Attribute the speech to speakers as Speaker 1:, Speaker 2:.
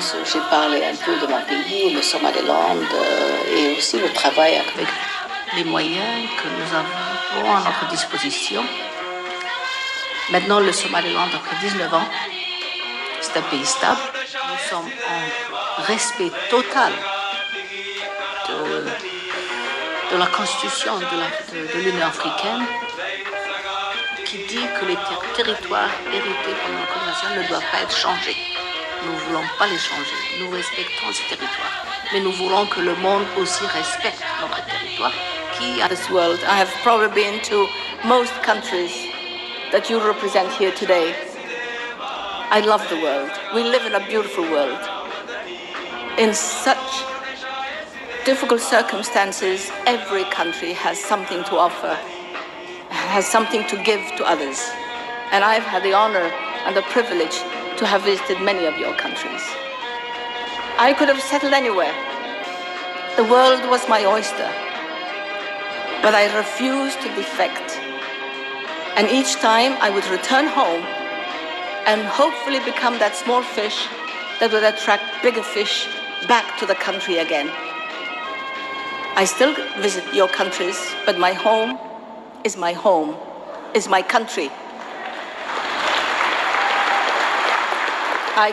Speaker 1: France, j'ai parlé un peu de mon pays, le Somaliland, et aussi le travail avec les moyens que nous avons à notre disposition. Maintenant, le Somaliland, après 19 ans, c'est un pays stable. Nous sommes en respect total de la constitution de l'Union africaine, qui dit que les territoires hérités pendant la colonisation ne doivent pas être changés. Nous ne voulons pas les changer. Nous respectons ces territoires. Mais nous voulons que le monde aussi respecte notre territoire. This world, I have probably been to most countries that you represent here today. I love the world. We live in a beautiful world. In such difficult circumstances, every country has something to offer, has something to give to others. And I've had the honor and the privilege to have visited many of your countries. I could have settled anywhere. The world was my oyster. But I refused to defect. And each time I would return home and hopefully become that small fish that would attract bigger fish back to the country again. I still visit your countries, but my home, is my country. I